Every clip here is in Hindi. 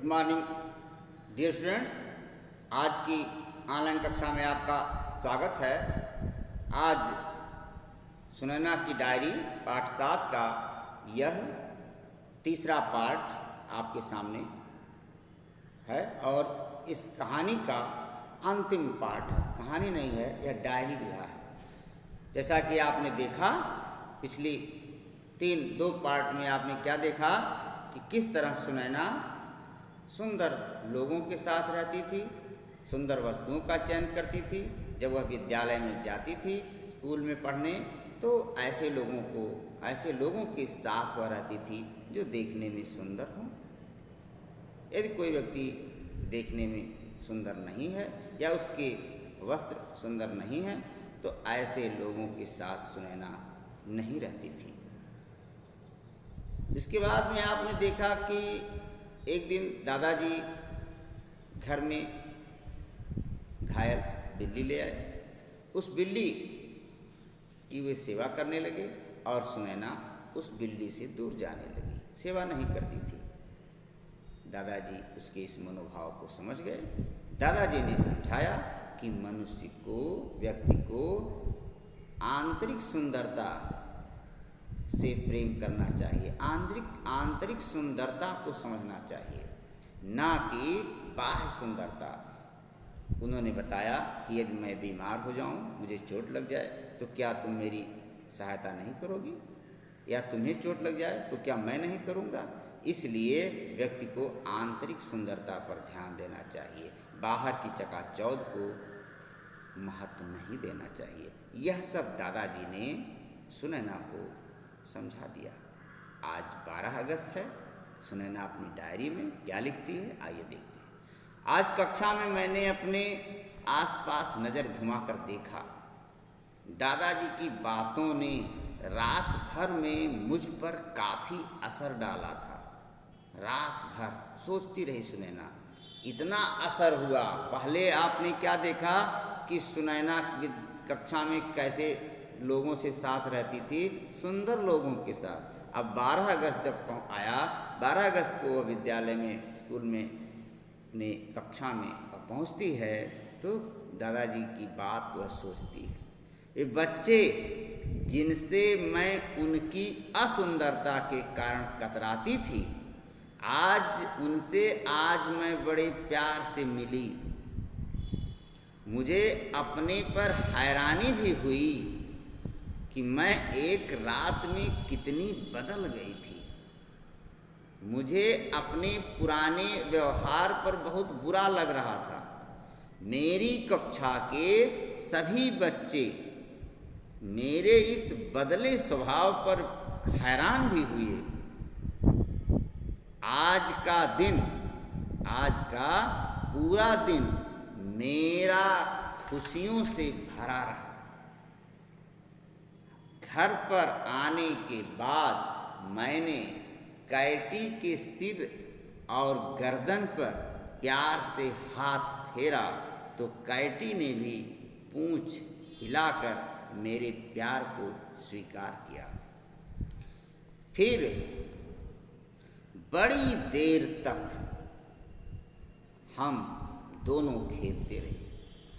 Good morning dear students. आज की ऑनलाइन कक्षा में आपका स्वागत है। आज सुनैना की डायरी पाठ 7 का यह तीसरा पार्ट आपके सामने है और इस कहानी का अंतिम पार्ट है। कहानी नहीं है, यह डायरी लिखा है। जैसा कि आपने देखा पिछली दो पार्ट में आपने क्या देखा कि किस तरह सुनैना सुंदर लोगों के साथ रहती थी, सुंदर वस्तुओं का चयन करती थी। जब वह विद्यालय में जाती थी, स्कूल में पढ़ने, तो ऐसे लोगों के साथ वह रहती थी जो देखने में सुंदर हों। यदि कोई व्यक्ति देखने में सुंदर नहीं है या उसके वस्त्र सुंदर नहीं हैं, तो ऐसे लोगों के साथ सुनैना नहीं रहती थी। इसके बाद में आपने देखा कि एक दिन दादाजी घर में घायल बिल्ली ले आए। उस बिल्ली की वे सेवा करने लगे और सुनैना उस बिल्ली से दूर जाने लगी, सेवा नहीं करती थी। दादाजी उसके इस मनोभाव को समझ गए। दादाजी ने समझाया कि मनुष्य को, व्यक्ति को आंतरिक सुंदरता से प्रेम करना चाहिए, आंतरिक सुंदरता को समझना चाहिए, ना कि बाह्य सुंदरता। उन्होंने बताया कि यदि मैं बीमार हो जाऊं, मुझे चोट लग जाए, तो क्या तुम मेरी सहायता नहीं करोगी? या तुम्हें चोट लग जाए तो क्या मैं नहीं करूंगा? इसलिए व्यक्ति को आंतरिक सुंदरता पर ध्यान देना चाहिए, बाहर की चकाचौंध को महत्व नहीं देना चाहिए। यह सब दादाजी ने सुनैना को समझा दिया। आज 12 अगस्त है। सुनैना अपनी डायरी में क्या लिखती है, आइए देखते हैं। आज कक्षा में मैंने अपने आसपास नज़र घुमाकर देखा। दादाजी की बातों ने रात भर में मुझ पर काफ़ी असर डाला था। रात भर सोचती रही सुनैना, इतना असर हुआ। पहले आपने क्या देखा कि सुनैना कक्षा में कैसे लोगों से साथ रहती थी, सुंदर लोगों के साथ। अब 12 अगस्त जब आया, 12 अगस्त को वह विद्यालय में, स्कूल में, अपने कक्षा में पहुंचती है, तो दादाजी की बात वह सोचती है। ये बच्चे जिनसे मैं उनकी असुंदरता के कारण कतराती थी, आज मैं बड़े प्यार से मिली। मुझे अपने पर हैरानी भी हुई कि मैं एक रात में कितनी बदल गई थी। मुझे अपने पुराने व्यवहार पर बहुत बुरा लग रहा था। मेरी कक्षा के सभी बच्चे मेरे इस बदले स्वभाव पर हैरान भी हुए। आज का पूरा दिन मेरा खुशियों से भरा रहा। घर पर आने के बाद मैंने कैटी के सिर और गर्दन पर प्यार से हाथ फेरा, तो कैटी ने भी पूंछ हिलाकर मेरे प्यार को स्वीकार किया। फिर बड़ी देर तक हम दोनों खेलते रहे।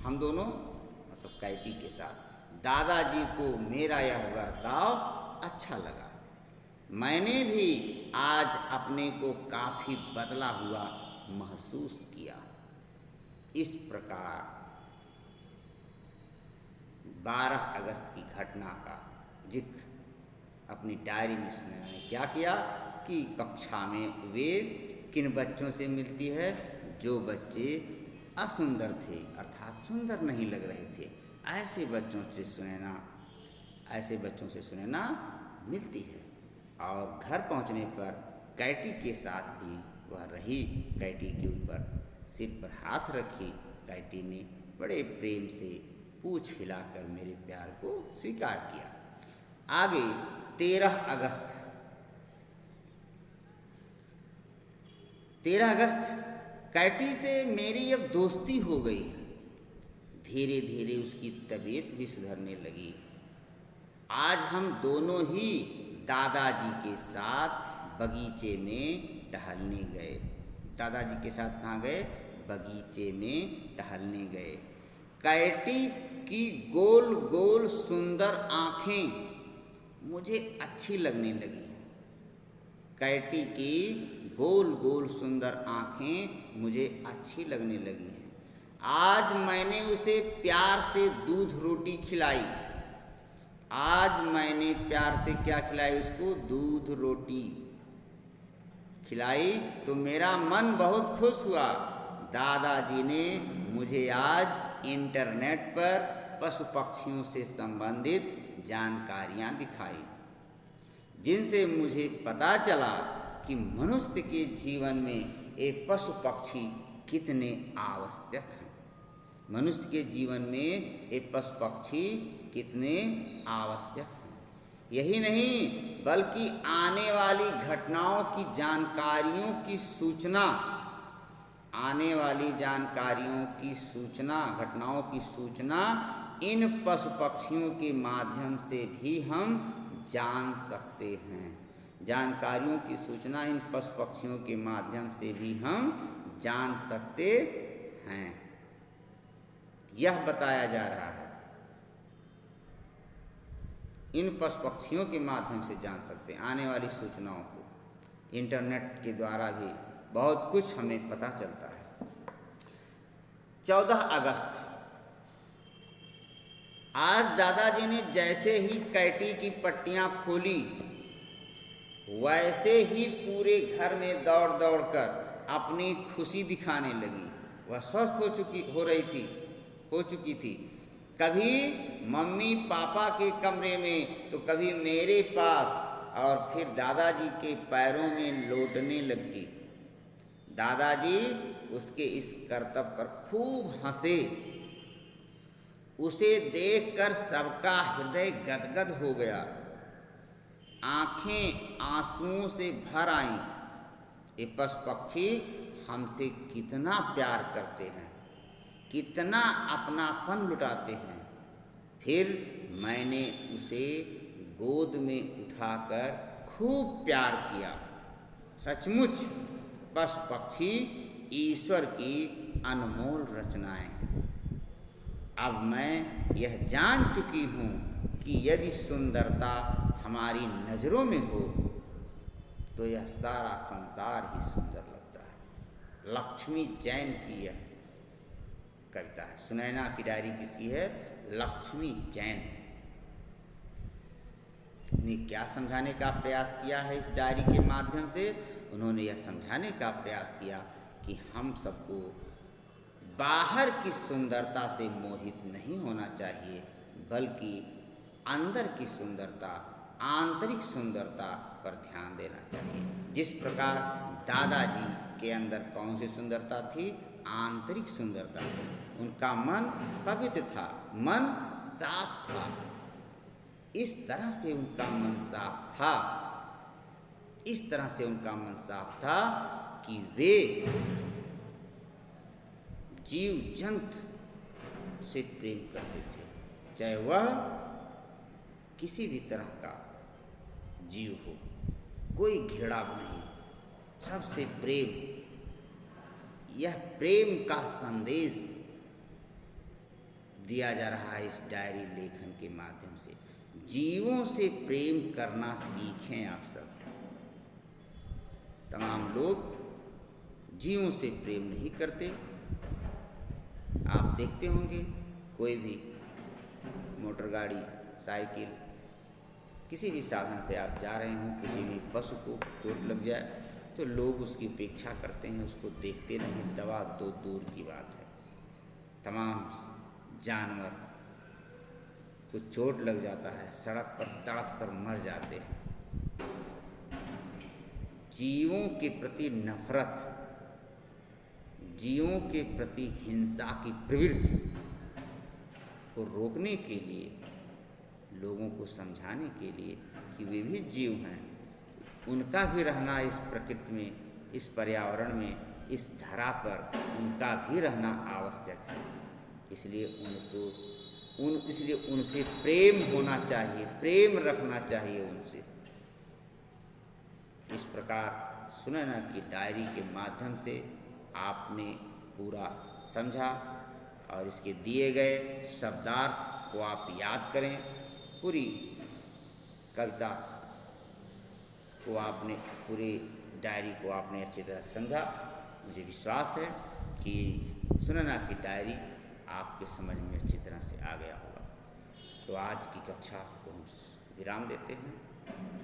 हम दोनों मतलब कैटी के साथ। दादाजी को मेरा यह बर्ताव अच्छा लगा। मैंने भी आज अपने को काफ़ी बदला हुआ महसूस किया। इस प्रकार 12 अगस्त की घटना का जिक्र अपनी डायरी में सुनैना ने क्या किया कि कक्षा में वे किन बच्चों से मिलती है, जो बच्चे असुंदर थे, अर्थात सुंदर नहीं लग रहे थे। ऐसे बच्चों से सुनैना मिलती है। और घर पहुंचने पर कैटी के साथ भी वह रही। कैटी के ऊपर सिर पर हाथ रखी। कैटी ने बड़े प्रेम से पूंछ हिलाकर मेरे प्यार को स्वीकार किया। आगे 13 अगस्त कैटी से मेरी अब दोस्ती हो गई है। धीरे धीरे उसकी तबीयत भी सुधरने लगी। आज हम दोनों ही दादाजी के साथ बगीचे में टहलने गए। दादाजी के साथ कहाँ गए? बगीचे में टहलने गए। कैटी की गोल गोल सुंदर आँखें मुझे अच्छी लगने लगी। कैटी की गोल गोल सुंदर आँखें मुझे अच्छी लगने लगी हैं। आज मैंने उसे प्यार से दूध रोटी खिलाई। आज मैंने प्यार से क्या खिलाई उसको? दूध रोटी खिलाई तो मेरा मन बहुत खुश हुआ। दादाजी ने मुझे आज इंटरनेट पर पशु पक्षियों से संबंधित जानकारियाँ दिखाई, जिनसे मुझे पता चला कि मनुष्य के जीवन में ये पशु पक्षी कितने आवश्यक हैं। मनुष्य के जीवन में ये पशु पक्षी कितने आवश्यक हैं। यही नहीं बल्कि आने वाली घटनाओं की जानकारियों की सूचना, आने वाली जानकारियों की सूचना, घटनाओं की सूचना इन पशु पक्षियों के माध्यम से भी हम जान सकते हैं। जानकारियों की सूचना इन पशु पक्षियों के माध्यम से भी हम जान सकते हैं, यह बताया जा रहा है। इन पशु पक्षियों के माध्यम से जान सकते हैं आने वाली सूचनाओं को। इंटरनेट के द्वारा भी बहुत कुछ हमें पता चलता है। 14 अगस्त, आज दादाजी ने जैसे ही कैटी की पट्टियां खोली वैसे ही पूरे घर में दौड़ दौड़ कर अपनी खुशी दिखाने लगी। वह स्वस्थ हो चुकी थी। कभी मम्मी पापा के कमरे में तो कभी मेरे पास, और फिर दादाजी के पैरों में लौटने लगती। दादाजी उसके इस करतब पर खूब हंसे। उसे देखकर सबका हृदय गदगद हो गया। आंखें आंसुओं से भर आईं। ये पशु पक्षी हमसे कितना प्यार करते हैं, कितना अपनापन लुटाते हैं। फिर मैंने उसे गोद में उठाकर खूब प्यार किया। सचमुच पशु पक्षी ईश्वर की अनमोल रचनाएं। अब मैं यह जान चुकी हूँ कि यदि सुंदरता हमारी नज़रों में हो तो यह सारा संसार ही सुंदर लगता है। लक्ष्मी जैन की यह कविता है। सुनैना की डायरी किसकी है? लक्ष्मी जैन ने क्या समझाने का प्रयास किया है इस डायरी के माध्यम से? उन्होंने यह समझाने का प्रयास किया कि हम सबको बाहर की सुंदरता से मोहित नहीं होना चाहिए, बल्कि अंदर की सुंदरता, आंतरिक सुंदरता पर ध्यान देना चाहिए। जिस प्रकार दादाजी के अंदर कौन सी सुंदरता थी? आंतरिक सुंदरता थी। उनका मन पवित्र था, मन साफ था। इस तरह से उनका मन साफ था, इस तरह से उनका मन साफ था कि वे जीव जंतु से प्रेम करते थे, चाहे वह किसी भी तरह का जीव हो। कोई घृणा नहीं, सबसे प्रेम। यह प्रेम का संदेश दिया जा रहा है इस डायरी लेखन के माध्यम से। जीवों से प्रेम करना सीखें आप सब। तमाम लोग जीवों से प्रेम नहीं करते। आप देखते होंगे कोई भी मोटर गाड़ी, साइकिल, किसी भी साधन से आप जा रहे हों, किसी भी पशु को चोट लग जाए तो लोग उसकी उपेक्षा करते हैं, उसको देखते नहीं। दवा तो दूर की बात है। तमाम जानवर को चोट लग जाता है, सड़क पर तड़प कर मर जाते हैं। जीवों के प्रति नफरत, जीवों के प्रति हिंसा की प्रवृत्ति को रोकने के लिए, लोगों को समझाने के लिए कि वे भी जीव हैं, उनका भी रहना इस प्रकृति में, इस पर्यावरण में, इस धरा पर उनका भी रहना आवश्यक है। इसलिए उनसे प्रेम होना चाहिए, प्रेम रखना चाहिए उनसे। इस प्रकार सुनैना की डायरी के माध्यम से आपने पूरा समझा और इसके दिए गए शब्दार्थ को आप याद करें। पूरी कविता को आपने, पूरी डायरी को आपने अच्छी तरह समझा। मुझे विश्वास है कि सुनैना की डायरी आपके समझ में अच्छी तरह से आ गया होगा। तो आज की कक्षा को हम विराम देते हैं।